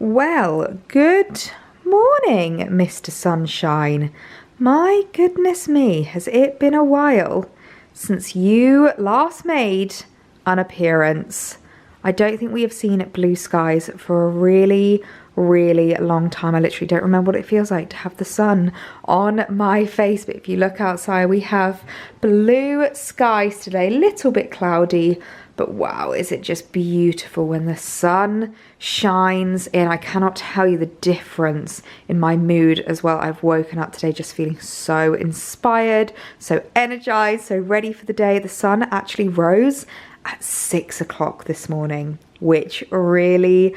Well, good morning, Mr. Sunshine. My goodness me, has it been a while since you last made an appearance? I don't think we have seen blue skies for a really long time. I literally don't remember what it feels like to have the sun on my face, but if you look outside, we have blue skies today, a little bit cloudy, but wow, is it just beautiful when the sun shines in. I cannot tell you the difference in my mood as well. I've woken up today just feeling so inspired, so energized, so ready for the day. The sun actually rose at 6 o'clock this morning, which really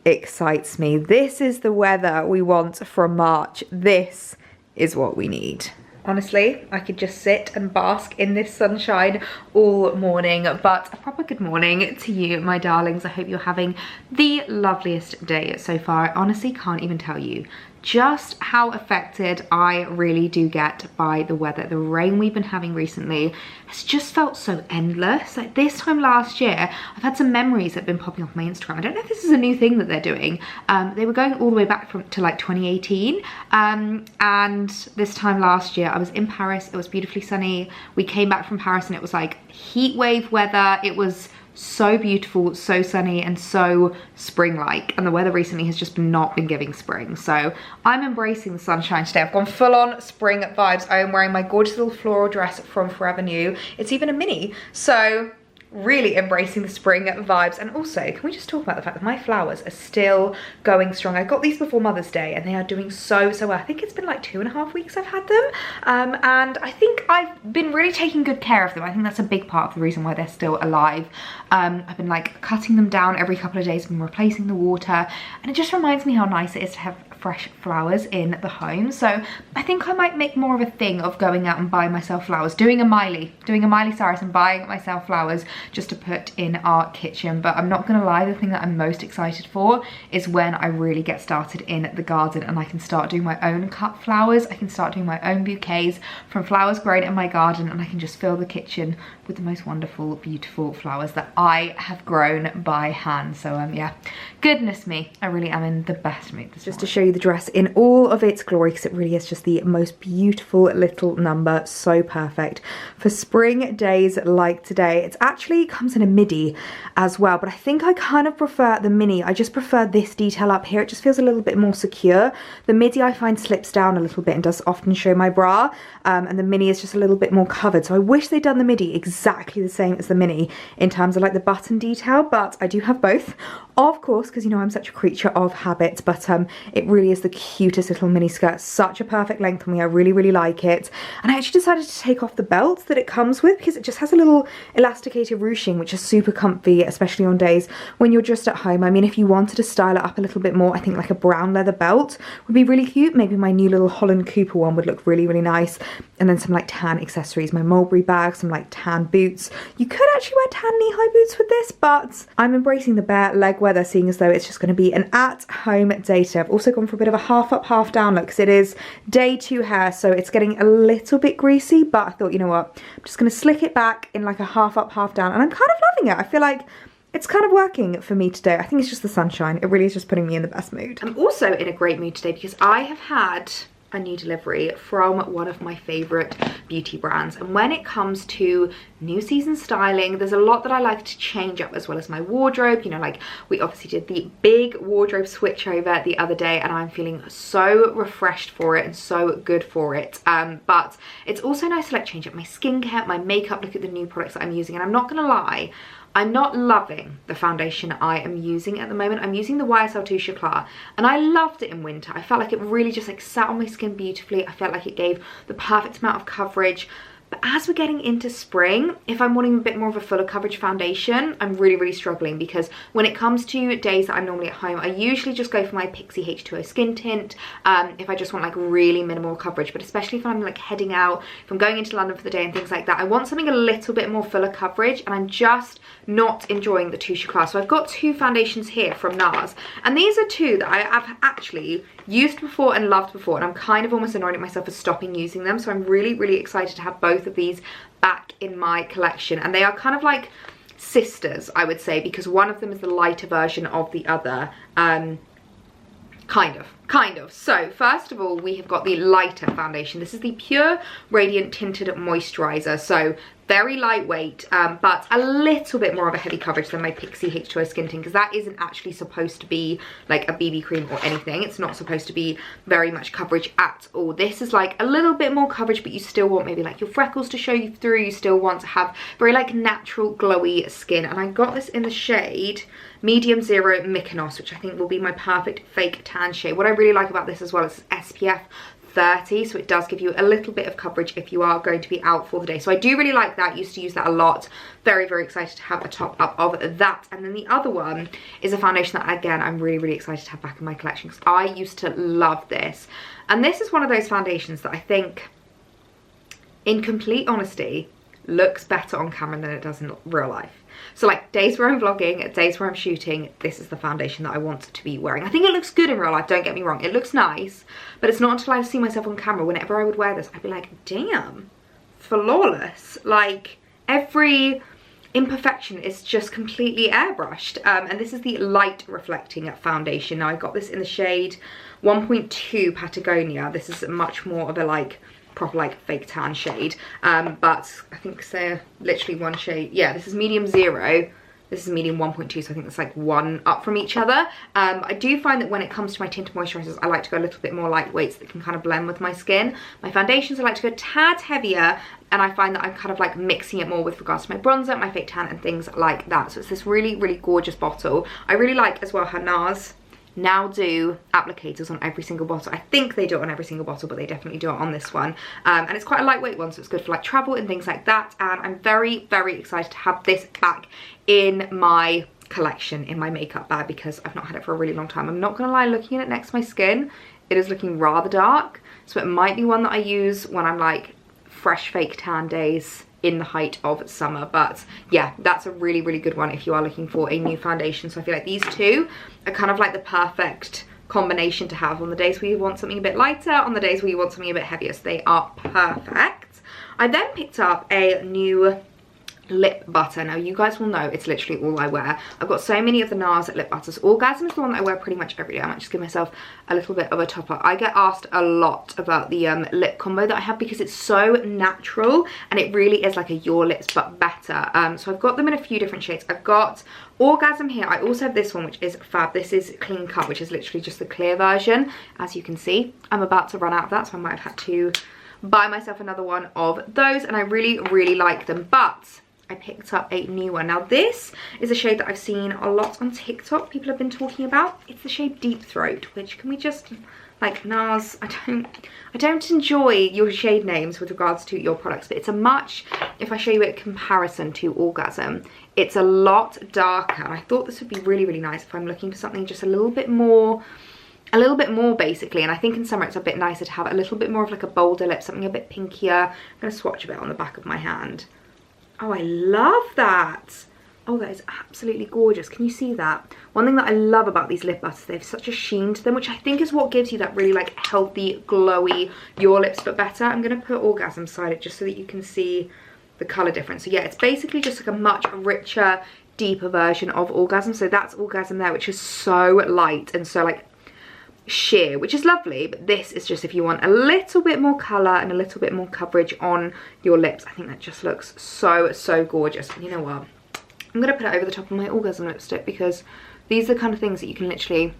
excites me. This is the weather we want from March. This is what we need. Honestly, I could just sit and bask in this sunshine all morning, but a proper good morning to you, my darlings. I hope you're having the loveliest day so far. I honestly can't even tell you just how affected I really do get by the weather. The rain we've been having recently has just felt so endless. Like this time last year, I've had some memories that have been popping off my Instagram. I don't know if this is a new thing that they're doing. They were going all the way back to like 2018. And this time last year, I was in Paris. It was beautifully sunny. We came back from Paris and it was like heat wave weather. It was so beautiful, so sunny, and so spring-like, and the weather recently has just not been giving spring, so I'm embracing the sunshine today. I've gone full-on spring vibes. I am wearing my gorgeous little floral dress from Forever New. It's even a mini, so really embracing the spring vibes. And also, can we just talk about the fact that my flowers are still going strong? I got these before Mother's Day and they are doing so well. I think it's been like 2.5 weeks I've had them, and I think I've been really taking good care of them. I think that's a big part of the reason why they're still alive. I've been like cutting them down every couple of days, been replacing the water, and it just reminds me how nice it is to have fresh flowers in the home. So I think I might make more of a thing of going out and buying myself flowers, doing a Miley Cyrus and buying myself flowers just to put in our kitchen. But I'm not gonna lie, the thing that I'm most excited for is when I really get started in the garden and I can start doing my own cut flowers. I can start doing my own bouquets from flowers grown in my garden, and I can just fill the kitchen with the most wonderful, beautiful flowers that I have grown by hand. So yeah, goodness me, I really am in the best mood this morning. Just to show you the dress in all of its glory, because it really is just the most beautiful little number, so perfect for spring days like today. It actually comes in a midi as well, but I think I kind of prefer the mini. I just prefer this detail up here. It just feels a little bit more secure. The midi I find slips down a little bit and does often show my bra, and the mini is just a little bit more covered. So I wish they'd done the midi exactly the same as the mini in terms of like the button detail, but I do have both, of course, because you know I'm such a creature of habit. But it really is the cutest little mini skirt, such a perfect length on me. I really like it. And I actually decided to take off the belt that it comes with because it just has a little elasticated ruching, which is super comfy, especially on days when you're just at home. I mean, if you wanted to style it up a little bit more, I think like a brown leather belt would be really cute. Maybe my new little Holland Cooper one would look really nice. And then some like tan accessories, my Mulberry bag, some like tan boots. You could actually wear tan knee-high boots with this, but I'm embracing the bare leg weather, seeing as though it's just going to be an at-home day today. I've also gone for a bit of a half up, half down look because it is day 2 hair, so it's getting a little bit greasy, but I thought, you know what, I'm just going to slick it back in like a half up, half down, and I'm kind of loving it. I feel like it's kind of working for me today. I think it's just the sunshine. It really is just putting me in the best mood. I'm also in a great mood today because I have had a new delivery from one of my favorite beauty brands, and when it comes to new season styling, there's a lot that I like to change up, as well as my wardrobe. You know, like we obviously did the big wardrobe switch over the other day and I'm feeling so refreshed for it and so good for it, but it's also nice to like change up my skincare, my makeup, look at the new products that I'm using. And I'm not gonna lie, I'm not loving the foundation I am using at the moment. I'm using the YSL Touche Eclat, and I loved it in winter. I felt like it really just like sat on my skin beautifully. I felt like it gave the perfect amount of coverage. But as we're getting into spring, if I'm wanting a bit more of a fuller coverage foundation, I'm really struggling, because when it comes to days that I'm normally at home, I usually just go for my Pixi H2O skin tint if I just want like really minimal coverage. But especially if I'm like heading out, if I'm going into London for the day and things like that, I want something a little bit more fuller coverage, and I'm just not enjoying the Touche Eclat. So I've got 2 foundations here from NARS, and these are 2 that I have actually used before and loved before, and I'm kind of almost annoyed at myself for stopping using them. So I'm really excited to have both of these back in my collection, and they are kind of like sisters, I would say, because one of them is the lighter version of the other. Kind of. So first of all, we have got the lighter foundation. This is the Pure Radiant Tinted Moisturizer. So very lightweight, but a little bit more of a heavy coverage than my Pixie H2O Skin Tint, because that isn't actually supposed to be like a BB cream or anything. It's not supposed to be very much coverage at all. This is like a little bit more coverage, but you still want maybe like your freckles to show you through. You still want to have very like natural glowy skin. And I got this in the shade Medium Zero Mykonos, which I think will be my perfect fake tan shade. What I really like about this as well is SPF 30, so it does give you a little bit of coverage if you are going to be out for the day. So I do really like that. Used to use that a lot. Very, very excited to have a top up of that. And then the other one is a foundation that, again, I'm really, really excited to have back in my collection, because I used to love this. And this is one of those foundations that I think, in complete honesty, looks better on camera than it does in real life. So like days where I'm vlogging, days where I'm shooting, this is the foundation that I want to be wearing. I think it looks good in real life, don't get me wrong. It looks nice, but it's not until I see myself on camera, whenever I would wear this, I'd be like, damn, flawless. Like every imperfection is just completely airbrushed. And this is the Light Reflecting Foundation. Now I got this in the shade 1.2 Patagonia. This is much more of a like proper like fake tan shade, but I think they're literally one shade. Yeah, this is medium 0, this is medium 1.2, so I think that's like one up from each other. I do find that when it comes to my tinted moisturizers, I like to go a little bit more lightweight so that can kind of blend with my skin. My foundations, I like to go a tad heavier, and I find that I'm kind of like mixing it more with regards to my bronzer, my fake tan, and things like that. So it's this really, really gorgeous bottle. I really like as well how NARS now do applicators on every single bottle. I think they do it on every single bottle, but they definitely do it on this one. And it's quite a lightweight one, so it's good for like travel and things like that. And I'm very, very excited to have this back in my collection, in my makeup bag, because I've not had it for a really long time. I'm not gonna lie, looking at it next to my skin, it is looking rather dark. So it might be one that I use when I'm like fresh fake tan days in the height of summer. But yeah, that's a really, really good one if you are looking for a new foundation. So I feel like these two are kind of like the perfect combination to have on the days where you want something a bit lighter, on the days where you want something a bit heavier. So they are perfect. I then picked up a new lip butter. Now you guys will know it's literally all I wear. I've got so many of the NARS lip butters. Orgasm is the one that I wear pretty much every day. I might just give myself a little bit of a top up. I get asked a lot about the lip combo that I have, because it's so natural and it really is like a Your Lips but better. So I've got them in a few different shades. I've got Orgasm here. I also have this one, which is fab. This is Clean Cut, which is literally just the clear version. As you can see, I'm about to run out of that, so I might have had to buy myself another one of those, and I really, really like them. But I picked up a new one. Now this is a shade that I've seen a lot on TikTok. People have been talking about. It's the shade Deep Throat, which, can we just, like, NARS, I don't enjoy your shade names with regards to your products, but it's a much, if I show you a comparison to Orgasm, it's a lot darker. And I thought this would be really, really nice if I'm looking for something just a little bit more basically. And I think in summer it's a bit nicer to have a little bit more of like a bolder lip, something a bit pinkier. I'm gonna swatch a bit on the back of my hand. Oh, I love that. Oh, that is absolutely gorgeous. Can you see that? One thing that I love about these lip butters, they have such a sheen to them, which I think is what gives you that really like healthy, glowy Your Lips but better. I'm going to put Orgasm beside it just so that you can see the colour difference. So yeah, it's basically just like a much richer, deeper version of Orgasm. So that's Orgasm there, which is so light and so like sheer, which is lovely. But this is just if you want a little bit more colour and a little bit more coverage on your lips. I think that just looks so, so gorgeous. And you know what? I'm going to put it over the top of my Orgasm lipstick, because these are the kind of things that you can literally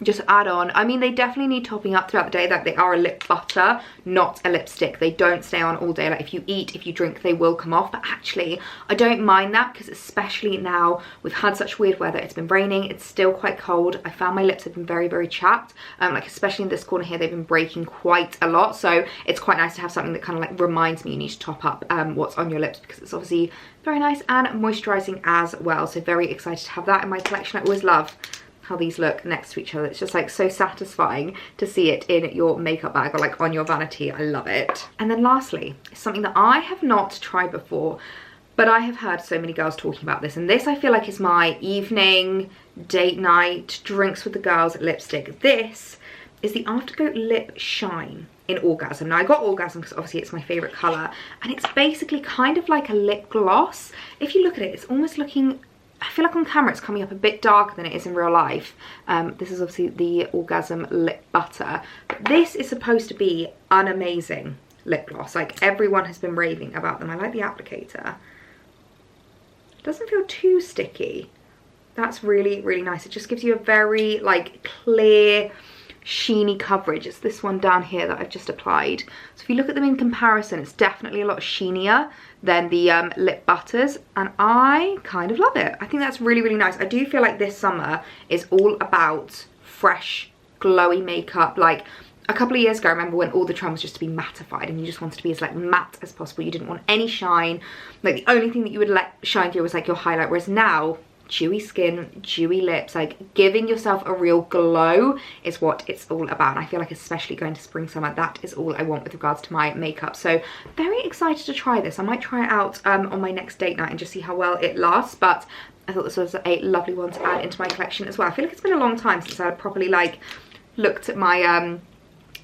just add on. I mean, they definitely need topping up throughout the day. That they are a lip butter, not a lipstick. They don't stay on all day. Like if you eat, if you drink, they will come off. But actually, I don't mind that, because especially now we've had such weird weather. It's been raining. It's still quite cold. I found my lips have been very, very chapped. Like especially in this corner here, they've been breaking quite a lot. So it's quite nice to have something that kind of like reminds me you need to top up what's on your lips, because it's obviously very nice and moisturizing as well. So very excited to have that in my collection. I always love how these look next to each other. It's just like so satisfying to see it in your makeup bag or like on your vanity. I love it. And then lastly, something that I have not tried before, but I have heard so many girls talking about this, and this I feel like is my evening, date night, drinks with the girls lipstick. This is the Afterglow Lip Shine in Orgasm. Now I got Orgasm because obviously it's my favourite colour, and it's basically kind of like a lip gloss. If you look at it, it's almost looking, I feel like on camera it's coming up a bit darker than it is in real life. This is obviously the Orgasm Lip Butter. But this is supposed to be an amazing lip gloss. Like, everyone has been raving about them. I like the applicator. It doesn't feel too sticky. That's really, really nice. It just gives you a very like clear, sheeny coverage. It's this one down here that I've just applied. So if you look at them in comparison, it's definitely a lot sheenier than the lip butters, and I kind of love it. I think that's really, really nice. I do feel like this summer is all about fresh, glowy makeup. Like, a couple of years ago, I remember when all the trend was just to be mattified, and you just wanted to be as like matte as possible. You didn't want any shine. Like, the only thing that you would let shine through was like your highlight, whereas now, dewy skin, dewy lips, like giving yourself a real glow is what it's all about. And I feel like, especially going to spring, summer, that is all I want with regards to my makeup. So very excited to try this. I might try it out on my next date night and just see how well it lasts, but I thought this was a lovely one to add into my collection as well. I feel like it's been a long time since I had properly like looked at my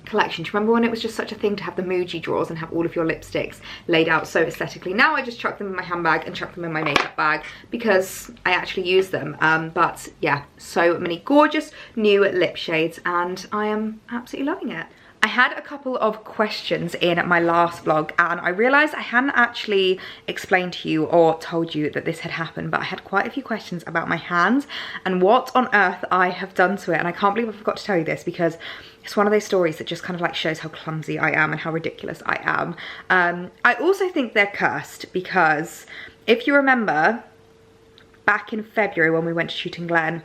collection. Do you remember when it was just such a thing to have the Muji drawers and have all of your lipsticks laid out so aesthetically? Now I just chuck them in my handbag and chuck them in my makeup bag because I actually use them. But yeah, so many gorgeous new lip shades, and I am absolutely loving it. I had a couple of questions in my last vlog, and I realised I hadn't actually explained to you or told you that this had happened, but I had quite a few questions about my hands and what on earth I have done to it. And I can't believe I forgot to tell you this, because it's one of those stories that just kind of like shows how clumsy I am and how ridiculous I am. I also think they're cursed, because if you remember back in February when we went to Shooting Glen,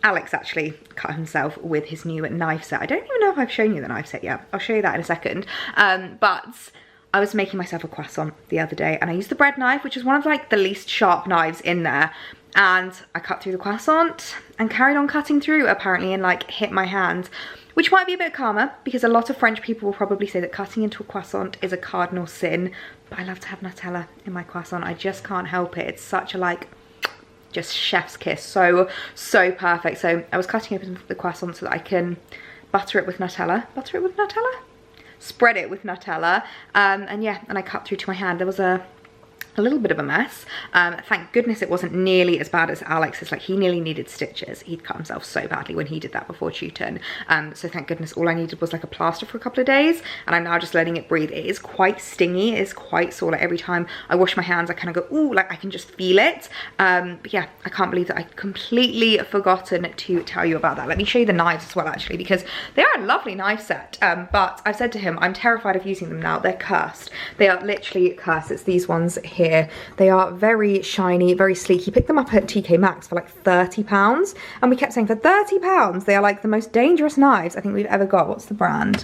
Alex actually cut himself with his new knife set. I don't even know if I've shown you the knife set yet. I'll show you that in a second. But I was making myself a croissant the other day, and I used the bread knife, which is one of like the least sharp knives in there. And I cut through the croissant and carried on cutting through, apparently, and like hit my hand, which might be a bit karma, because a lot of French people will probably say that cutting into a croissant is a cardinal sin. But I love to have Nutella in my croissant. I just can't help it. It's such a like, just chef's kiss. So perfect. So I was cutting open the croissant so that I can butter it with Nutella. Butter it with Nutella? Spread it with Nutella. And yeah, and I cut through to my hand. There was a little bit of a mess. Thank goodness it wasn't nearly as bad as Alex's. Like, he nearly needed stitches. He'd cut himself so badly when he did that before shooting. So thank goodness all I needed was like a plaster for a couple of days, and I'm now just letting it breathe. It is quite stingy. It is quite sore. Like, every time I wash my hands, I kind of go, ooh, like I can just feel it. But yeah, I can't believe that I completely forgotten to tell you about that. Let me show you the knives as well, actually, because they are a lovely knife set. But I've said to him, I'm terrified of using them now. They're cursed. They are literally cursed. It's these ones here. They are very shiny, very sleek. He picked them up at TK Maxx for like £30, and we kept saying, for £30 they are like the most dangerous knives I think we've ever got. What's the brand?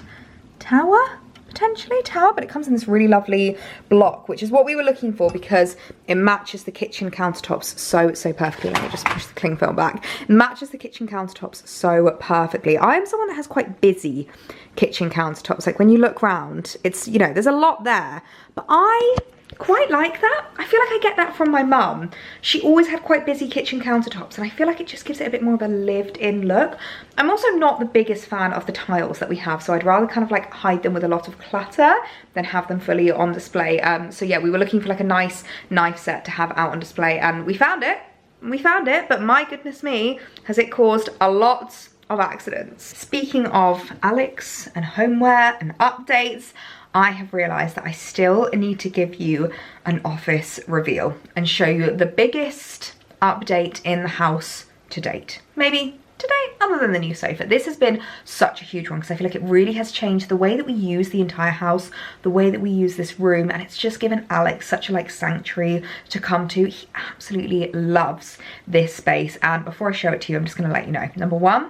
Tower? Potentially Tower, but it comes in this really lovely block, which is what we were looking for because it matches the kitchen countertops so perfectly. Let me just push the cling film back. It matches the kitchen countertops so perfectly. I am someone that has quite busy kitchen countertops. Like, when you look round, it's, you know, there's a lot there, but I quite like that. I feel like I get that from my mum. She always had quite busy kitchen countertops, and I feel like it just gives it a bit more of a lived-in look. I'm also not the biggest fan of the tiles that we have, so I'd rather kind of like hide them with a lot of clutter than have them fully on display. So yeah, we were looking for like a nice knife set to have out on display, and we found it. But my goodness me, has it caused a lot of accidents. Speaking of Alex and homeware and updates, I have realised that I still need to give you an office reveal and show you the biggest update in the house to date. Maybe to date, other than the new sofa. This has been such a huge one because I feel like it really has changed the way that we use the entire house, the way that we use this room, and it's just given Alex such a like sanctuary to come to. He absolutely loves this space, and before I show it to you, I'm just going to let you know. Number one,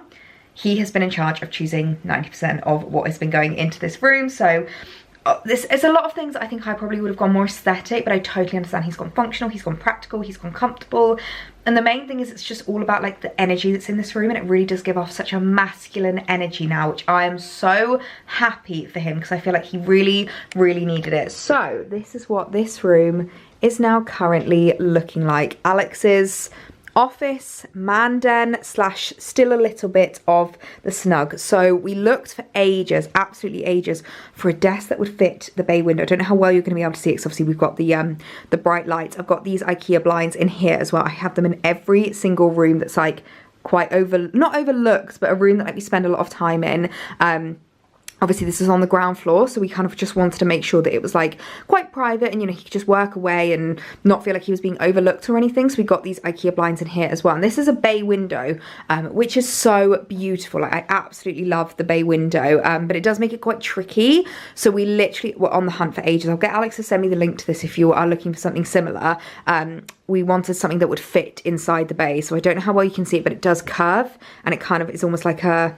he has been in charge of choosing 90% of what has been going into this room, so this is a lot of things. I think I probably would have gone more aesthetic, but I totally understand. He's gone functional, he's gone practical, he's gone comfortable, and the main thing is it's just all about like the energy that's in this room, and it really does give off such a masculine energy now, which I am so happy for him because I feel like he really needed it. So this is what this room is now currently looking like. Alex's office, man den slash still a little bit of the snug. So we looked for ages, absolutely ages, for a desk that would fit the bay window. I don't know how well you're going to be able to see it because obviously we've got the bright lights. I've got these IKEA blinds in here as well. I have them in every single room that's like quite not overlooked, but a room that like we spend a lot of time in. Obviously this is on the ground floor, so we kind of just wanted to make sure that it was like quite private and, you know, he could just work away and not feel like he was being overlooked or anything. So we got these IKEA blinds in here as well. And this is a bay window, which is so beautiful. Like, I absolutely love the bay window, but it does make it quite tricky. So we literally were on the hunt for ages. I'll get Alex to send me the link to this if you are looking for something similar. We wanted something that would fit inside the bay. So I don't know how well you can see it, but it does curve and it kind of is almost like a,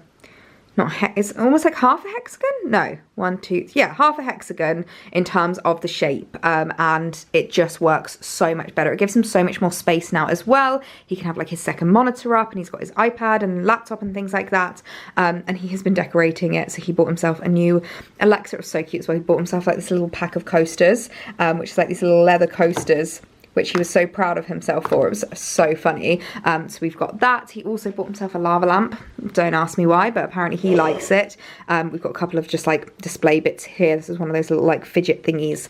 it's almost like half a hexagon? No, half a hexagon in terms of the shape, and it just works so much better. It gives him so much more space now as well. He can have like his second monitor up and he's got his iPad and laptop and things like that, and he has been decorating it. So he bought himself a new Alexa. It was so cute as well. He bought himself like this little pack of coasters, which is like these little leather coasters, which he was so proud of himself for. It was so funny. So we've got that. He also bought himself a lava lamp. Don't ask me why, but apparently he likes it. We've got a couple of just like display bits here. This is one of those little like fidget thingies.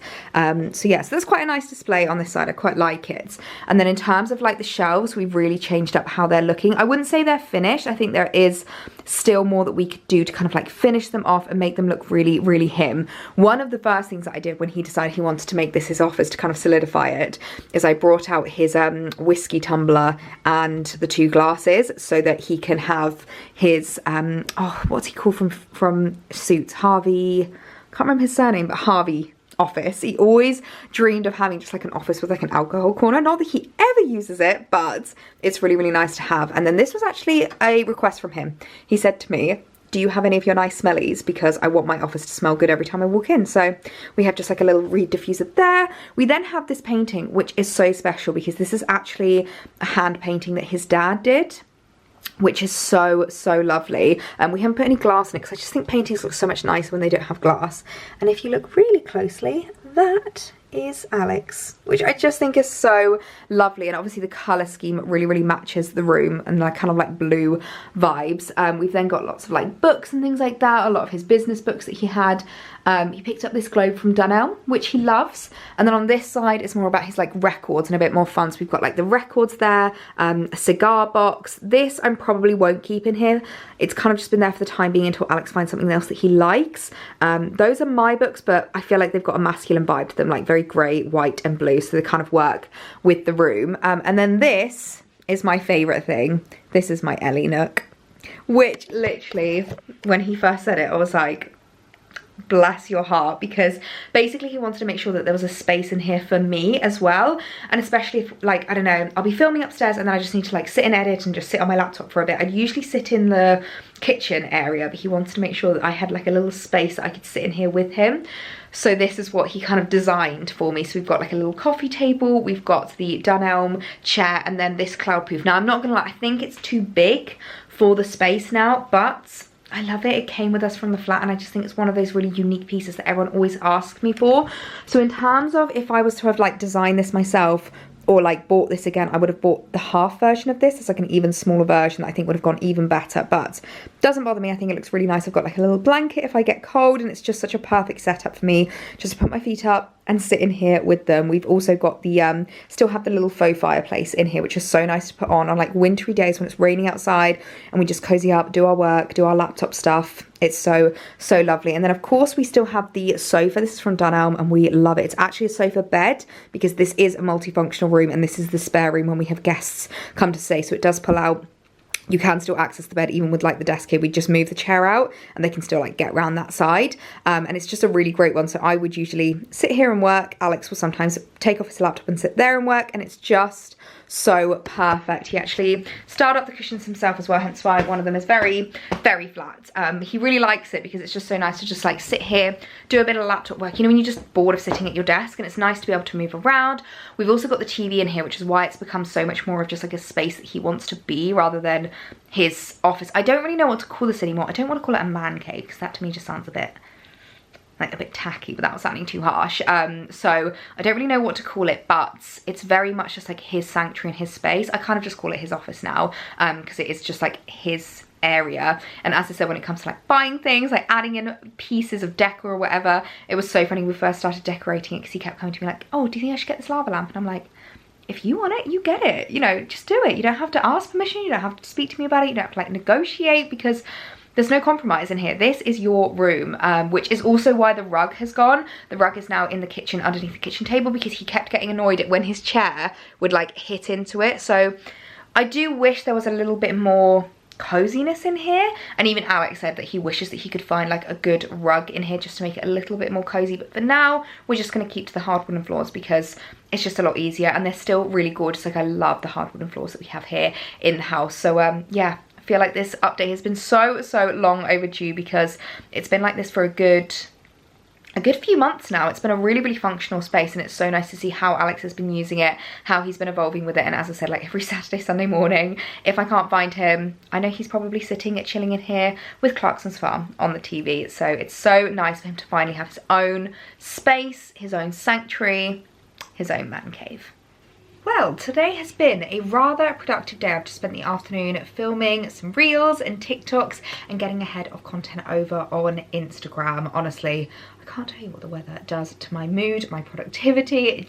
So yeah, so there's quite a nice display on this side. I quite like it. And then in terms of like the shelves, we've really changed up how they're looking. I wouldn't say they're finished. I think there is still more that we could do to kind of like finish them off and make them look really, really him. One of the first things that I did when he decided he wanted to make this his office to kind of solidify it is I brought out his whiskey tumbler and the 2 glasses so that he can have his what's he called from Suits? Harvey, can't remember his surname, but Harvey office. He always dreamed of having just like an office with like an alcohol corner. Not that he ever uses it, but it's really, really nice to have. And then this was actually a request from him. He said to me, do you have any of your nice smellies? Because I want my office to smell good every time I walk in. So we have just like a little reed diffuser there. We then have this painting, which is so special because this is actually a hand painting that his dad did, which is so, so lovely. And we haven't put any glass in it because I just think paintings look so much nicer when they don't have glass. And if you look really closely, that is Alex, which I just think is so lovely. And obviously the colour scheme really, really matches the room and like kind of like blue vibes. We've then got lots of like books and things like that, a lot of his business books that he had. He picked up this globe from Dunelm, which he loves. And then on this side, it's more about his like records and a bit more fun. So we've got like the records there, a cigar box. This I probably won't keep in here. It's kind of just been there for the time being until Alex finds something else that he likes. Those are my books, but I feel like they've got a masculine vibe to them, like very grey, white and blue. So they kind of work with the room. And then this is my favourite thing. This is my Ellie nook, which literally, when he first said it, I was like, bless your heart, because basically he wanted to make sure that there was a space in here for me as well. And especially if, like, I don't know, I'll be filming upstairs and then I just need to like sit and edit and just sit on my laptop for a bit. I'd usually sit in the kitchen area, but he wanted to make sure that I had like a little space that I could sit in here with him. So this is what he kind of designed for me. So we've got like a little coffee table, we've got the Dunelm chair, and then this cloudproof. Now I'm not gonna lie, I think it's too big for the space now, but I love it. It came with us from the flat and I just think it's one of those really unique pieces that everyone always asks me for. So in terms of if I was to have like designed this myself or like bought this again, I would have bought the half version of this. It's like an even smaller version that I think would have gone even better, but doesn't bother me. I think it looks really nice. I've got like a little blanket if I get cold, and it's just such a perfect setup for me just to put my feet up and sit in here with them. We've also got the still have the little faux fireplace in here, which is so nice to put on like wintry days when it's raining outside and we just cozy up, do our work, do our laptop stuff. It's so, so lovely. And then of course we still have the sofa. This is from Dunelm and we love it. It's actually a sofa bed because this is a multifunctional room and this is the spare room when we have guests come to stay. So it does pull out. You can still access the bed even with like the desk here. We just move the chair out and they can still like get around that side. And it's just a really great one. So I would usually sit here and work. Alex will sometimes take off his laptop and sit there and work, and it's just so perfect. He actually styled up the cushions himself as well, hence why one of them is very, very flat. He really likes it because it's just so nice to just like sit here, do a bit of laptop work, you know, when you're just bored of sitting at your desk, and it's nice to be able to move around. We've also got the TV in here, which is why it's become so much more of just like a space that he wants to be rather than his office. I don't really know what to call this anymore. I don't want to call it a man cave because that to me just sounds a bit like a bit tacky without sounding too harsh. So I don't really know what to call it, but it's very much just like his sanctuary and his space. I kind of just call it his office now, because it is just like his area. And as I said, when it comes to like buying things, like adding in pieces of decor or whatever, it was so funny when we first started decorating it, because he kept coming to me like, oh, do you think I should get this lava lamp? And I'm like, if you want it, you get it, you know, just do it. You don't have to ask permission, you don't have to speak to me about it, you don't have to like negotiate, because there's no compromise in here. This is your room, which is also why the rug has gone. The rug is now in the kitchen underneath the kitchen table, because he kept getting annoyed at when his chair would like hit into it. So I do wish there was a little bit more coziness in here, and even Alex said that he wishes that he could find like a good rug in here just to make it a little bit more cozy. But for now, we're just going to keep to the hard wooden floors because it's just a lot easier, and they're still really gorgeous. Like, I love the hard wooden floors that we have here in the house. So yeah, I feel like this update has been so long overdue, because it's been like this for a good few months now. It's been a really functional space, and it's so nice to see how Alex has been using it, how he's been evolving with it. And as I said, like every Saturday, Sunday morning, if I can't find him, I know he's probably chilling in here with Clarkson's Farm on the TV. So it's so nice for him to finally have his own space, his own sanctuary, his own man cave. Well, today has been a rather productive day. I've just spent the afternoon filming some reels and TikToks and getting ahead of content over on Instagram. Honestly, I can't tell you what the weather does to my mood, my productivity.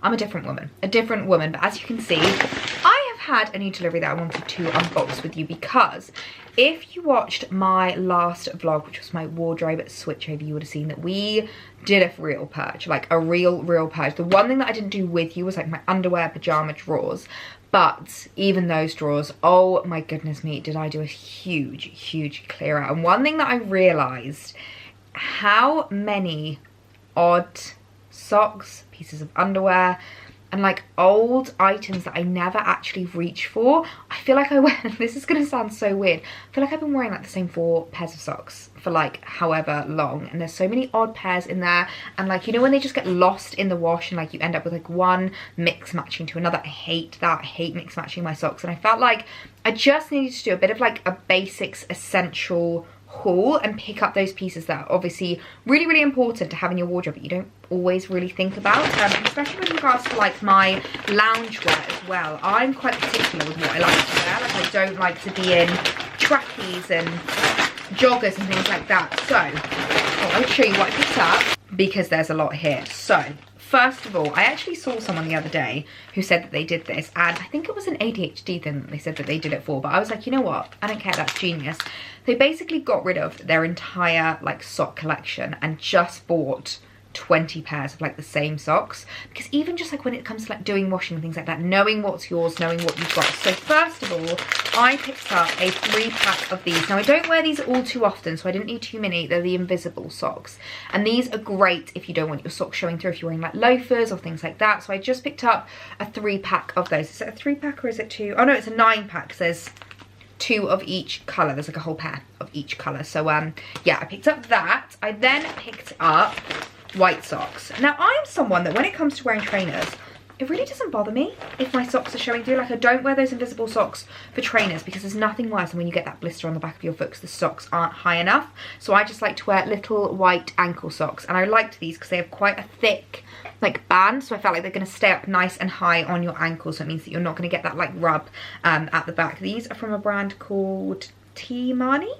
I'm a different woman. But as you can see, I have had a new delivery that I wanted to unbox with you, because if you watched my last vlog, which was my wardrobe switchover, you would have seen that we did a real purge, like a real purge. The one thing that I didn't do with you was like my underwear, pajama drawers. But even those drawers, oh my goodness me, did I do a huge clear out. And one thing that I realised, how many odd socks, pieces of underwear, and like old items that I never actually reach for. I feel like I wear, this is gonna sound so weird, I feel like I've been wearing like the same 4 pairs of socks for like however long, and there's so many odd pairs in there. And like, you know, when they just get lost in the wash and like you end up with like one mix matching to another. I hate that. I hate mix matching my socks, and I felt like I just needed to do a bit of like a basics essential haul and pick up those pieces that are obviously really important to have in your wardrobe, but you don't always really think about, especially with regards to like my loungewear as well. I'm quite particular with what I like to wear. Like, I don't like to be in trackies and joggers and things like that. So I'll show you what I picked up, because there's a lot here. So first of all, I actually saw someone the other day who said that they did this, and I think it was an ADHD thing that they said that they did it for, but I was like, you know what, I don't care, that's genius. They basically got rid of their entire like sock collection and just bought 20 pairs of like the same socks, because even just like when it comes to like doing washing and things like that, knowing what's yours, knowing what you've got. So first of all, I picked up a 3-pack of these. Now I don't wear these all too often, so I didn't need too many. They're the invisible socks, and these are great if you don't want your socks showing through, if you're wearing like loafers or things like that. So I just picked up a 3-pack of those. Is it a 3-pack or is it 2? Oh no, it's a 9-pack, because there's 2 of each colour. There's like a whole pair of each colour. So yeah, I picked up that. I then picked up white socks. Now I'm someone that when it comes to wearing trainers, it really doesn't bother me if my socks are showing through. Like, I don't wear those invisible socks for trainers, because there's nothing worse than when you get that blister on the back of your foot because the socks aren't high enough. So I just like to wear little white ankle socks, and I liked these because they have quite a thick like band, so I felt like they're going to stay up nice and high on your ankle, so it means that you're not going to get that like rub at the back. These are from a brand called T-Mani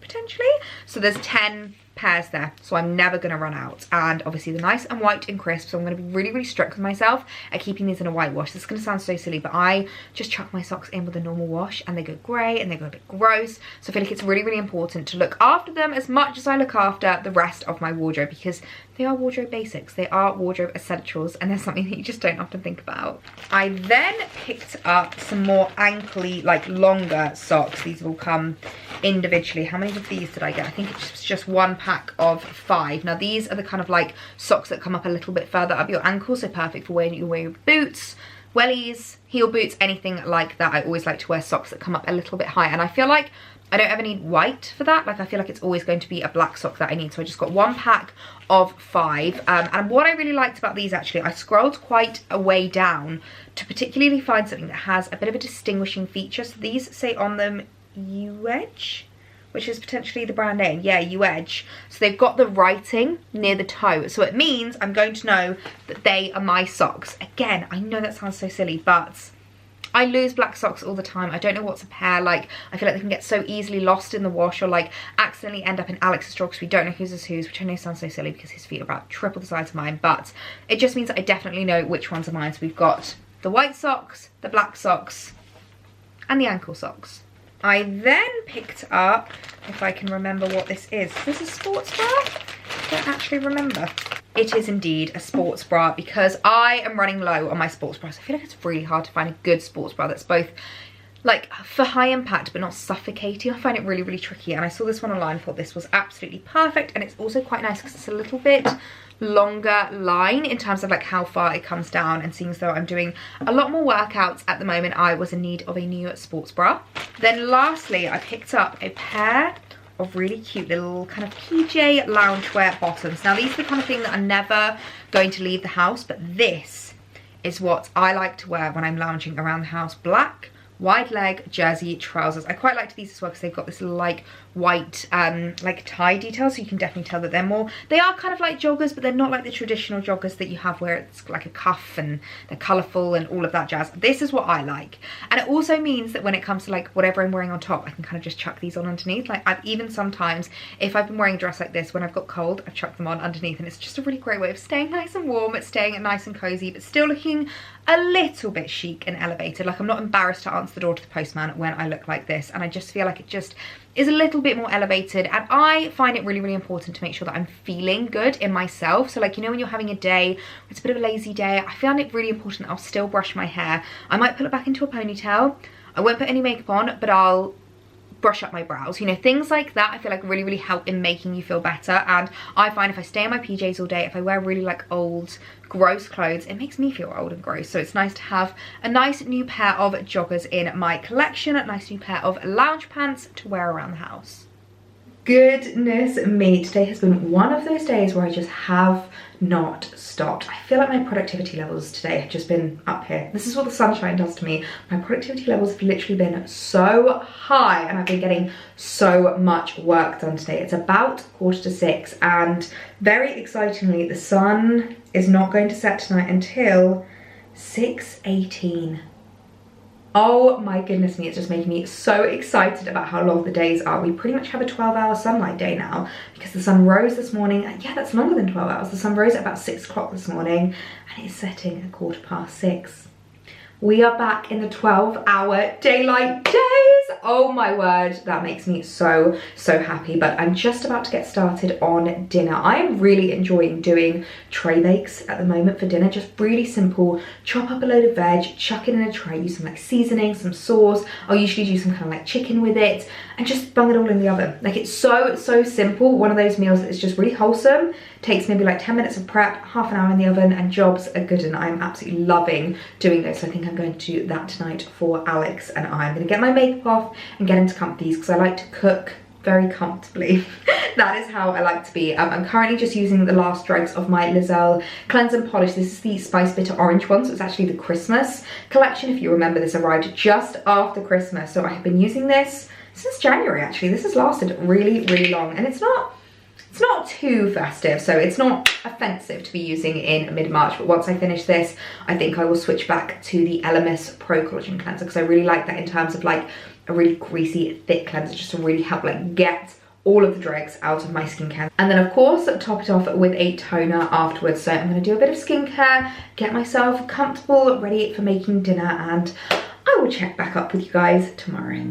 potentially. So there's 10 pairs there, so I'm never gonna run out. And obviously they're nice and white and crisp, so I'm gonna be really strict with myself at keeping these in a white wash. This is gonna sound so silly, but I just chuck my socks in with a normal wash and they go grey and they go a bit gross. So I feel like it's really important to look after them as much as I look after the rest of my wardrobe, because they are wardrobe basics, they are wardrobe essentials, and they're something that you just don't often think about. I then picked up some more ankly, like longer socks. These will come individually. How many of these did I get? I think it's just 1 pack of 5. Now these are the kind of like socks that come up a little bit further up your ankle, so perfect for when you're wearing boots, wellies, heel boots, anything like that. I always like to wear socks that come up a little bit higher, and I feel like I don't ever need white for that. Like, I feel like it's always going to be a black sock that I need, so I just got 1 pack of 5. And what I really liked about these, actually, I scrolled quite a way down to particularly find something that has a bit of a distinguishing feature. So these say on them UH, which is potentially the brand name. Yeah, U-Edge. So they've got the writing near the toe. So it means I'm going to know that they are my socks. Again, I know that sounds so silly, but I lose black socks all the time. I don't know what's a pair. Like, I feel like they can get so easily lost in the wash or like accidentally end up in Alex's drawer because we don't know whose is whose, which I know sounds so silly because his feet are about triple the size of mine, but it just means that I definitely know which ones are mine. So we've got the white socks, the black socks, and the ankle socks. I then picked up, if I can remember what this is a sports bra? I don't actually remember. It is indeed a sports bra because I am running low on my sports bras. I feel like it's really hard to find a good sports bra that's both like for high impact but not suffocating. I find it really, really tricky, and I saw this one online, thought this was absolutely perfect, and it's also quite nice because it's a little bit longer line in terms of like how far it comes down, and seeing as though I'm doing a lot more workouts at the moment, I was in need of a new sports bra. Then lastly, I picked up a pair of really cute little kind of PJ loungewear bottoms. Now these are the kind of thing that I'm never going to leave the house, but this is what I like to wear when I'm lounging around the house. Black wide leg jersey trousers. I quite liked these as well because they've got this like white like tie detail, so you can definitely tell that they are kind of like joggers, but they're not like the traditional joggers that you have where it's like a cuff and they're colourful and all of that jazz. This is what I like, and it also means that when it comes to like whatever I'm wearing on top, I can kind of just chuck these on underneath. Like I've even sometimes, if I've been wearing a dress like this, when I've got cold, I've chucked them on underneath, and it's just a really great way of staying nice and warm, it's staying nice and cozy, but still looking a little bit chic and elevated. Like I'm not embarrassed to answer the door to the postman when I look like this, and I just feel like it just is a little bit more elevated, and I find it really, really important to make sure that I'm feeling good in myself. So like, you know, when you're having a day where it's a bit of a lazy day, I find it really important that I'll still brush my hair. I might put it back into a ponytail. I won't put any makeup on, but I'll brush up my brows. You know, things like that I feel like really, really help in making you feel better. And I find if I stay in my PJs all day, if I wear really like old gross clothes, it makes me feel old and gross. So it's nice to have a nice new pair of joggers in my collection, a nice new pair of lounge pants to wear around the house. Goodness me, today has been one of those days where I just have not stopped. I feel like my productivity levels today have just been up here. This is what the sunshine does to me. My productivity levels have literally been so high, and I've been getting so much work done today. It's about 5:45, and very excitingly, the sun is not going to set tonight until 6:18. Oh my goodness me, it's just making me so excited about how long the days are. We pretty much have a 12-hour sunlight day now because the sun rose this morning. Yeah, that's longer than 12 hours. The sun rose at about 6 o'clock this morning and it's setting at 6:15. We are back in the 12-hour daylight days. Oh my word, that makes me so, so happy. But I'm just about to get started on dinner. I am really enjoying doing tray bakes at the moment for dinner. Just really simple, chop up a load of veg, chuck it in a tray, use some like seasoning, some sauce. I'll usually do some kind of like chicken with it and just bung it all in the oven. Like it's so, so simple. One of those meals that is just really wholesome. Takes maybe like 10 minutes of prep, half an hour in the oven, and jobs are good, and I'm absolutely loving doing those. So I think I'm going to do that tonight for Alex and I'm going to get my makeup off and get into comfies because I like to cook very comfortably. That is how I like to be. I'm currently just using the last dregs of my Lizelle Cleanse and Polish. This is the Spice Bitter Orange one, so it's actually the Christmas collection. If you remember, this arrived just after Christmas, so I have been using this since January actually. This has lasted really, really long, and it's not too festive, so it's not offensive to be using in mid-March. But once I finish this, I think I will switch back to the Elemis Pro Collagen Cleanser because I really like that in terms of like a really greasy, thick cleanser, just to really help like get all of the dregs out of my skincare. And then of course, top it off with a toner afterwards. So I'm gonna do a bit of skincare, get myself comfortable, ready for making dinner, and I will check back up with you guys tomorrow.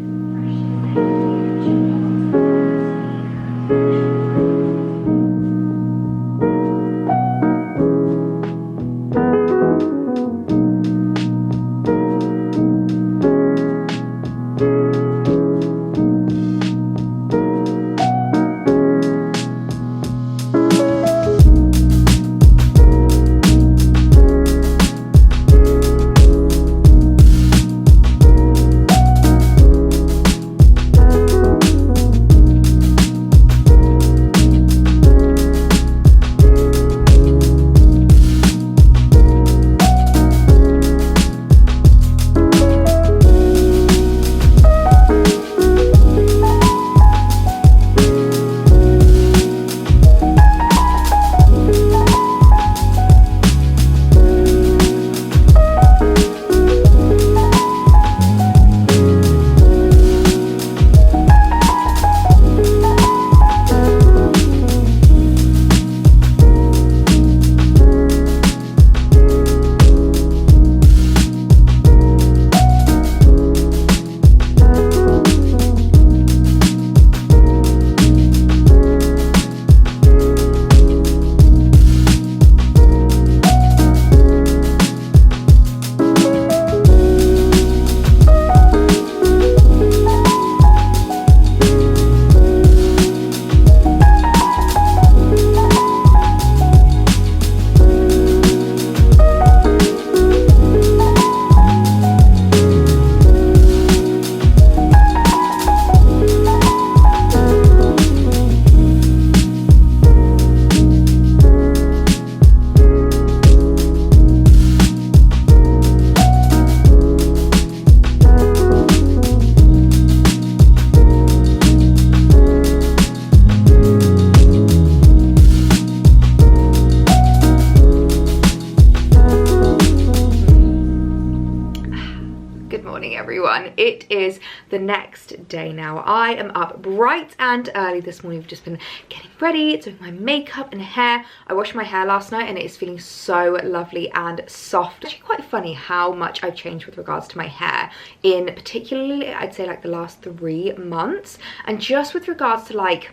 it is the next day now. I am up bright and early this morning. I've just been getting ready, doing my makeup and hair. I washed my hair last night and it is feeling so lovely and soft. It's actually quite funny how much I've changed with regards to my hair in particularly, I'd say like the last 3 months, and just with regards to like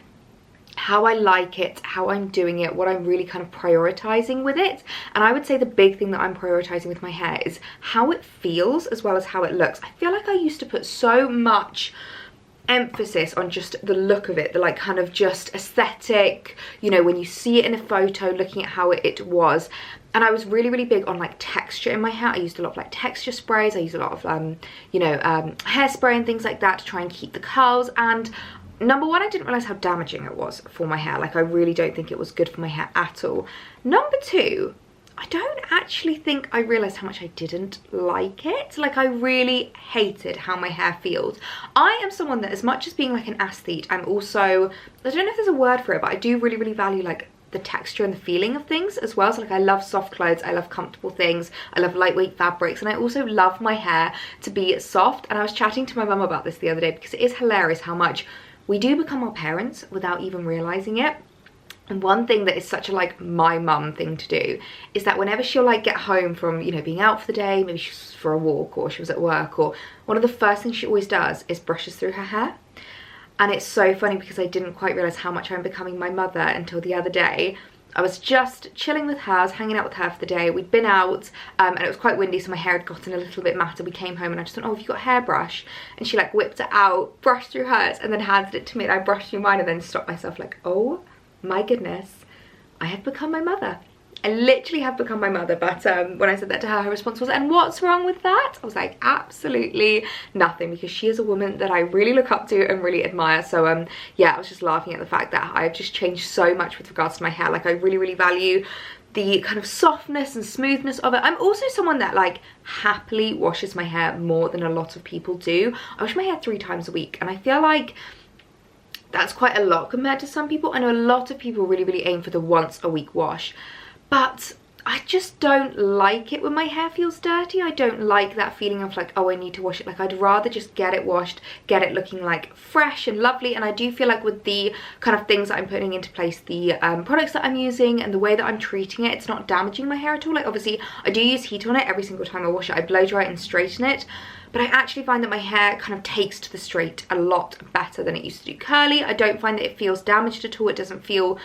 how I like it, how I'm doing it, what I'm really kind of prioritizing with it. And I would say the big thing that I'm prioritizing with my hair is how it feels as well as how it looks. I feel like I used to put so much emphasis on just the look of it, the like kind of just aesthetic, you know, when you see it in a photo, looking at how it was. And I was really big on like texture in my hair. I used a lot of like texture sprays. I used a lot of hairspray and things like that to try and keep the curls. And number one, I didn't realize how damaging it was for my hair. Like, I really don't think it was good for my hair at all. Number two, I don't actually think I realized how much I didn't like it. Like, I really hated how my hair feels. I am someone that, as much as being like an aesthete, I'm also, I don't know if there's a word for it, but I do really value like the texture and the feeling of things as well. So like, I love soft clothes, I love comfortable things, I love lightweight fabrics, and I also love my hair to be soft. And I was chatting to my mum about this the other day because it is hilarious how much we do become our parents without even realizing it. And one thing that is such a like my mum thing to do is that whenever she'll like get home from, you know, being out for the day, maybe she's for a walk or she was at work, or one of the first things she always does is brushes through her hair. And it's so funny because I didn't quite realize how much I'm becoming my mother until the other day. I was just chilling with her, I was hanging out with her for the day. We'd been out and it was quite windy, so my hair had gotten a little bit matted. We came home and I just thought, oh, have you got a hairbrush? And she like whipped it out, brushed through hers, and then handed it to me, and I brushed through mine and then stopped myself like, oh my goodness, I have become my mother. I literally have become my mother. But when I said that to her, her response was, and what's wrong with that? I was like, absolutely nothing, because she is a woman that I really look up to and really admire. So yeah, I was just laughing at the fact that I've just changed so much with regards to my hair. Like, I really value the kind of softness and smoothness of it. I'm also someone that like happily washes my hair more than a lot of people do. I wash my hair 3 times a week, and I feel like that's quite a lot compared to some people. I know a lot of people really aim for the once a week wash, but I just don't like it when my hair feels dirty. I don't like that feeling of like, oh, I need to wash it. Like, I'd rather just get it washed, get it looking like fresh and lovely. And I do feel like with the kind of things that I'm putting into place, the products that I'm using and the way that I'm treating it, it's not damaging my hair at all. Like, obviously I do use heat on it every single time I wash it. I blow dry it and straighten it. But I actually find that my hair kind of takes to the straight a lot better than it used to do curly. I don't find that it feels damaged at all. It doesn't feel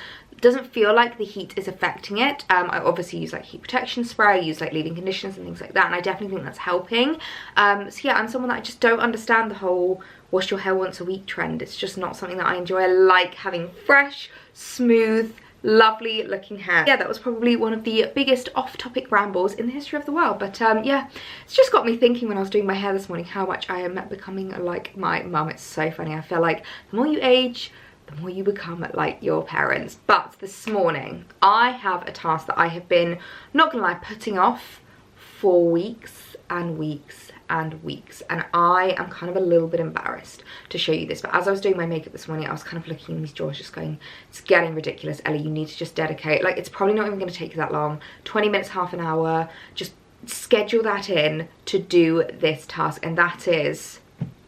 like the heat is affecting it. I obviously use like heat protection spray, I use like leave-in conditioners and things like that, and I definitely think that's helping. So yeah, I'm someone that I just don't understand the whole wash your hair once a week trend. It's just not something that I enjoy. I like having fresh, smooth, lovely looking hair. Yeah, that was probably one of the biggest off-topic rambles in the history of the world, but yeah, it's just got me thinking when I was doing my hair this morning how much I am becoming like my mum. It's so funny. I feel like the more you age, the more you become like your parents. But this morning I have a task that I have been, not gonna lie, putting off for weeks and weeks and weeks, and I am kind of a little bit embarrassed to show you this. But as I was doing my makeup this morning, I was kind of looking in these drawers just going, it's getting ridiculous, Ellie, you need to just dedicate, like, it's probably not even going to take you that long, 20 minutes, half an hour, just schedule that in to do this task, and that is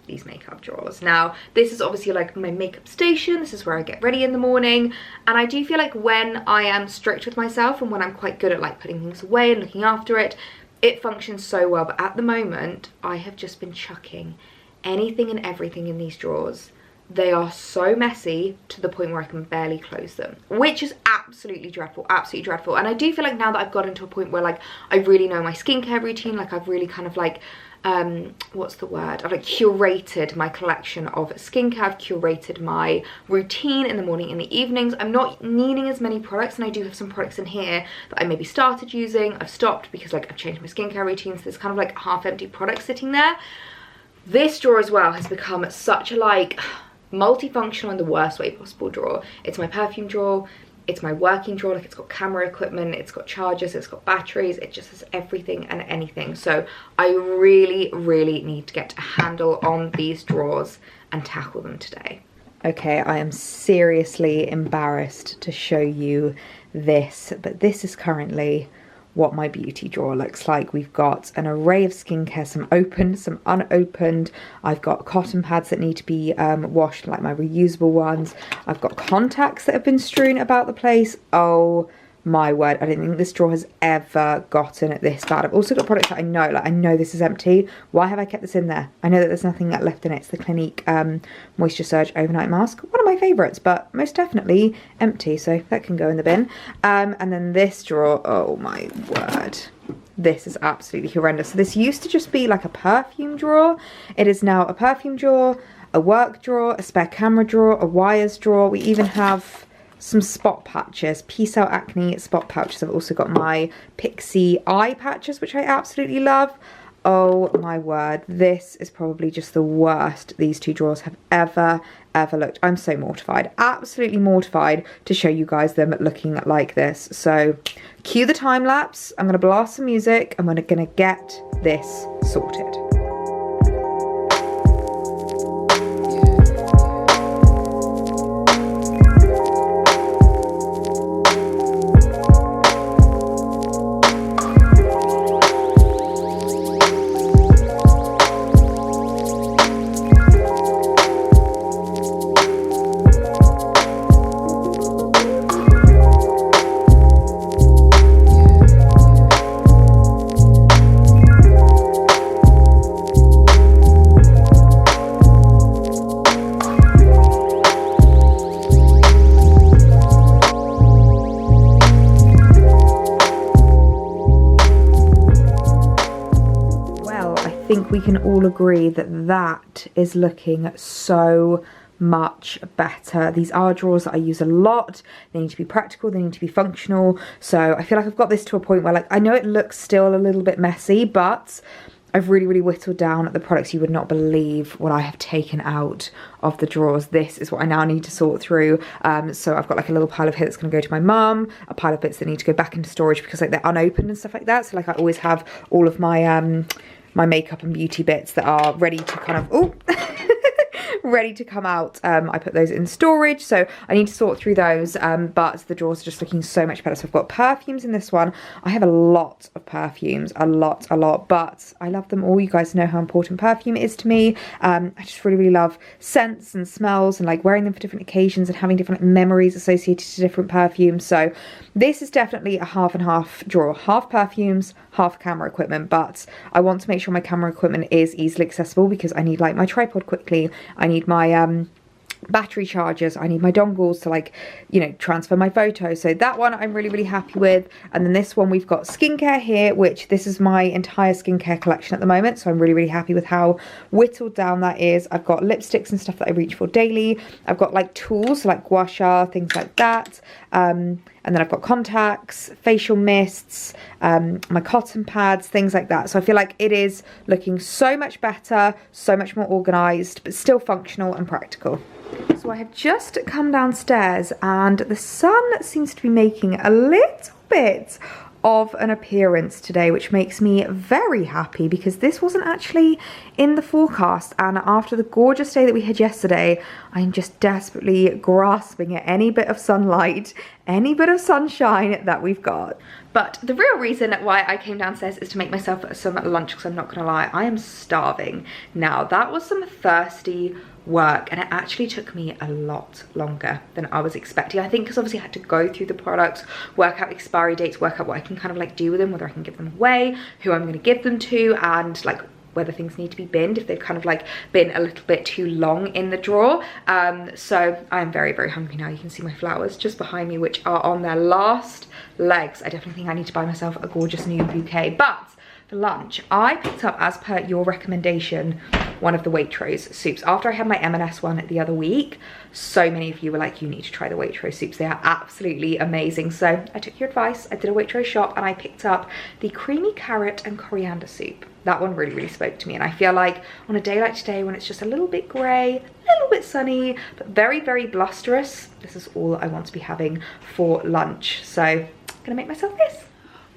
these makeup drawers. Now, this is obviously like my makeup station. This is where I get ready in the morning, and I do feel like when I am strict with myself and when I'm quite good at like putting things away and looking after it, it functions so well. But at the moment, I have just been chucking anything and everything in these drawers. They are so messy to the point where I can barely close them, which is absolutely dreadful, absolutely dreadful. And I do feel like now that I've gotten to a point where like I really know my skincare routine, like I've really kind of like what's the word, I've like curated my collection of skincare, I've curated my routine in the morning and the evenings. I'm not needing as many products, and I do have some products in here that I maybe started using, I've stopped because like I've changed my skincare routine, so there's kind of like half empty products sitting there. This drawer as well has become such a like multifunctional in the worst way possible drawer. It's my perfume drawer, it's my working drawer, like it's got camera equipment, it's got chargers, it's got batteries, it just has everything and anything. So I really need to get a handle on these drawers and tackle them today. Okay, I am seriously embarrassed to show you this, but this is currently what my beauty drawer looks like. We've got an array of skincare, some opened, some unopened. I've got cotton pads that need to be washed, like my reusable ones. I've got contacts that have been strewn about the place. Oh my word, I don't think this drawer has ever gotten this bad. I've also got products that I know, like I know this is empty. Why have I kept this in there? I know that there's nothing left in it. It's the Clinique Moisture Surge Overnight Mask. One of my favourites, but most definitely empty, so that can go in the bin. And then this drawer, oh my word. This is absolutely horrendous. So this used to just be like a perfume drawer. It is now a perfume drawer, a work drawer, a spare camera drawer, a wires drawer. We even have some spot patches, Peace Out Acne spot pouches. I've also got my Pixie eye patches, which I absolutely love. Oh my word, this is probably just the worst these two drawers have ever looked. I'm so mortified, absolutely mortified to show you guys them looking like this. So cue the time lapse. I'm gonna blast some music and we're gonna get this sorted. I think we can all agree that that is looking so much better. These are drawers that I use a lot. They need to be practical, they need to be functional. So I feel like I've got this to a point where, like, I know it looks still a little bit messy, but I've really whittled down the products. You would not believe what I have taken out of the drawers. This is what I now need to sort through. So I've got like a little pile of here that's going to go to my mum, a pile of bits that need to go back into storage because like they're unopened and stuff like that. So like I always have all of my my makeup and beauty bits that are ready to kind of, oh, ready to come out. I put those in storage, so I need to sort through those, but the drawers are just looking so much better. So I've got perfumes in this one. I have a lot of perfumes, a lot, but I love them all. You guys know how important perfume is to me. I just really love scents and smells and like wearing them for different occasions and having different memories associated to different perfumes. So this is definitely a half and half drawer, half perfumes, half camera equipment, but I want to make sure my camera equipment is easily accessible because I need like my tripod quickly, I need my battery chargers, I need my dongles to like, you know, transfer my photos. So that one I'm really happy with. And then this one we've got skincare here, which this is my entire skincare collection at the moment, so I'm really happy with how whittled down that is. I've got lipsticks and stuff that I reach for daily. I've got like tools like gua sha, things like that, and then I've got contacts, facial mists, my cotton pads, things like that. So I feel like it is looking so much better, so much more organised, but still functional and practical. So I have just come downstairs and the sun seems to be making a little bit of an appearance today, which makes me very happy because this wasn't actually in the forecast, and after the gorgeous day that we had yesterday, I'm just desperately grasping at any bit of sunlight, any bit of sunshine that we've got. But the real reason why I came downstairs is to make myself some lunch, because I'm not gonna lie, I am starving. Now that was some thirsty work and it actually took me a lot longer than I was expecting. I think because obviously I had to go through the products, work out expiry dates, work out what I can kind of like do with them, whether I can give them away, who I'm going to give them to, and like whether things need to be binned if they've kind of like been a little bit too long in the drawer. So I'm very hungry now. You can see my flowers just behind me, which are on their last legs. I definitely think I need to buy myself a gorgeous new bouquet. But for lunch, I picked up, as per your recommendation, one of the Waitrose soups. After I had my M&S one the other week, so many of you were like, you need to try the Waitrose soups. They are absolutely amazing. So I took your advice, I did a Waitrose shop and I picked up the creamy carrot and coriander soup. That one really spoke to me, and I feel like on a day like today when it's just a little bit grey, a little bit sunny, but very blusterous, this is all I want to be having for lunch. So I'm gonna make myself this.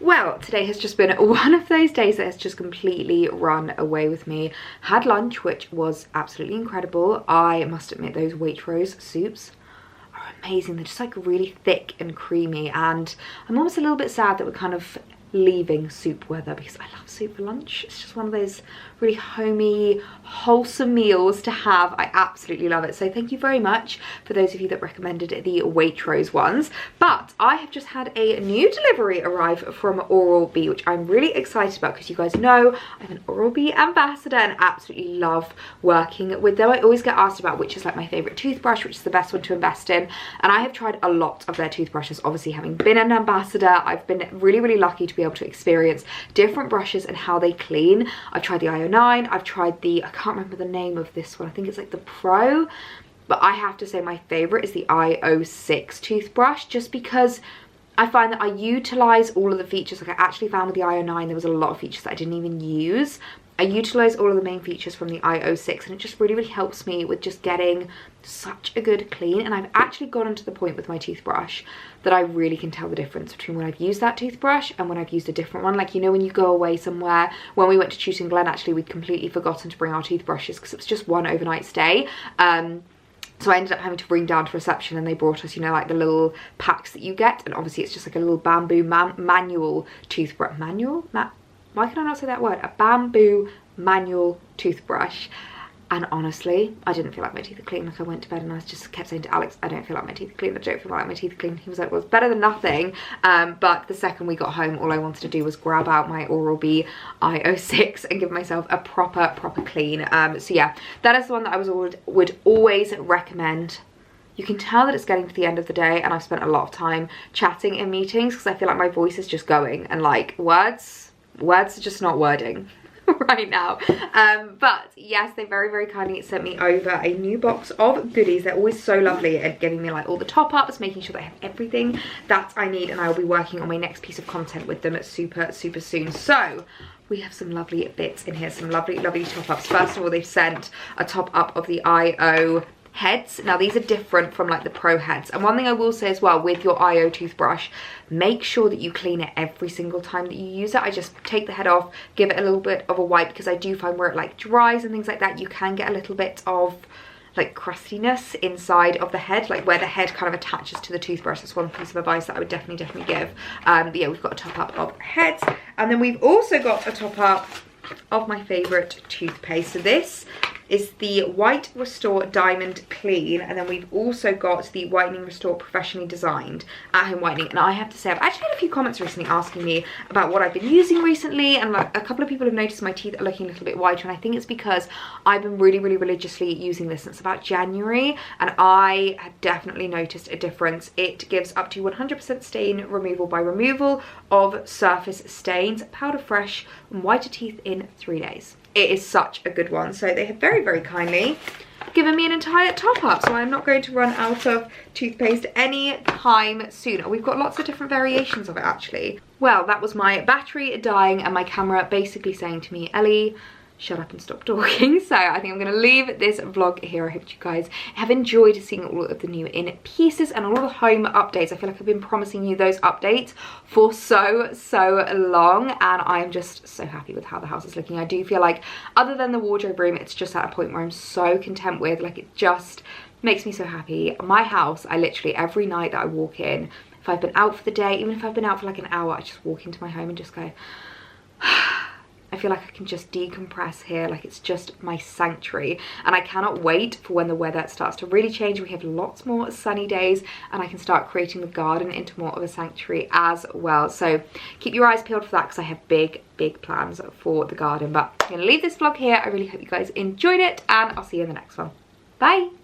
Well, today has just been one of those days that has just completely run away with me. Had lunch, which was absolutely incredible. I must admit, those Waitrose soups are amazing. They're just like really thick and creamy, and I'm almost a little bit sad that we're kind of leaving soup weather because I love soup for lunch. It's just one of those really homey, wholesome meals to have. I absolutely love it. So thank you very much for those of you that recommended the Waitrose ones. But I have just had a new delivery arrive from Oral-B, which I'm really excited about because you guys know I'm an Oral-B ambassador and absolutely love working with them. I always get asked about which is like my favorite toothbrush, which is the best one to invest in. And I have tried a lot of their toothbrushes. Obviously, having been an ambassador, I've been really, really lucky to be able to experience different brushes and how they clean. I've tried the IO9, I've tried the, I can't remember the name of this one, I think it's like the Pro, but I have to say my favorite is the IO6 toothbrush, just because I find that I utilize all of the features. Like I actually found with the IO9 there was a lot of features that I didn't even use. I utilize all of the main features from the IO6 and it just really, really helps me with just getting such a good clean. And I've actually gotten to the point with my toothbrush that I really can tell the difference between when I've used that toothbrush and when I've used a different one. Like, you know, when you go away somewhere, when we went to Chewton Glen, actually we'd completely forgotten to bring our toothbrushes because it was just one overnight stay. So I ended up having to ring down to reception and they brought us, you know, like the little packs that you get. And obviously it's just like a little bamboo manual toothbrush. Why can I not say that word? A bamboo manual toothbrush. And honestly, I didn't feel like my teeth were clean. Like I went to bed and I just kept saying to Alex, I don't feel like my teeth are clean. I don't feel like my teeth are clean. He was like, well, it's better than nothing. But the second we got home, all I wanted to do was grab out my Oral-B IO6 and give myself a proper clean. So yeah, that is the one that I would always recommend. You can tell that it's getting to the end of the day and I've spent a lot of time chatting in meetings because I feel like my voice is just going and like words are just not wording right now. But yes, they very, very kindly sent me over a new box of goodies. They're always so lovely at giving me like all the top-ups, making sure that I have everything that I need, and I will be working on my next piece of content with them super soon. So we have some lovely bits in here, some lovely top-ups. First of all, they've sent a top-up of the IO heads. Now these are different from like the Pro heads, and one thing I will say as well with your IO toothbrush, make sure that you clean it every single time that you use it. I just take the head off, give it a little bit of a wipe, because I do find where it like dries and things like that, you can get a little bit of like crustiness inside of the head, like where the head kind of attaches to the toothbrush. That's one piece of advice that I would definitely give. But yeah, we've got a top up of heads, and then we've also got a top up of my favorite toothpaste. So this is the White Restore Diamond Clean, and then we've also got the Whitening Restore Professionally Designed At Home Whitening. And I have to say, I've actually had a few comments recently asking me about what I've been using recently, and like a couple of people have noticed my teeth are looking a little bit whiter, and I think it's because I've been really religiously using this since about January, and I have definitely noticed a difference. It gives up to 100% stain removal by removal of surface stains, powder fresh, and whiter teeth in 3 days. It is such a good one. So they have very kindly given me an entire top up, so I'm not going to run out of toothpaste any time soon. We've got lots of different variations of it actually. Well, that was my battery dying and my camera basically saying to me, Ellie, shut up and stop talking. So I think I'm going to leave this vlog here. I hope you guys have enjoyed seeing all of the new in pieces and all of the home updates. I feel like I've been promising you those updates for so long, and I'm just so happy with how the house is looking. I do feel like, other than the wardrobe room, it's just at a point where I'm so content with, like, it just makes me so happy. My house, I literally, every night that I walk in, if I've been out for the day, even if I've been out for like an hour, I just walk into my home and just go, I feel like I can just decompress here, like it's just my sanctuary. And I cannot wait for when the weather starts to really change. We have lots more sunny days and I can start creating the garden into more of a sanctuary as well. So keep your eyes peeled for that, because I have big plans for the garden. But I'm gonna leave this vlog here. I really hope you guys enjoyed it, and I'll see you in the next one. Bye.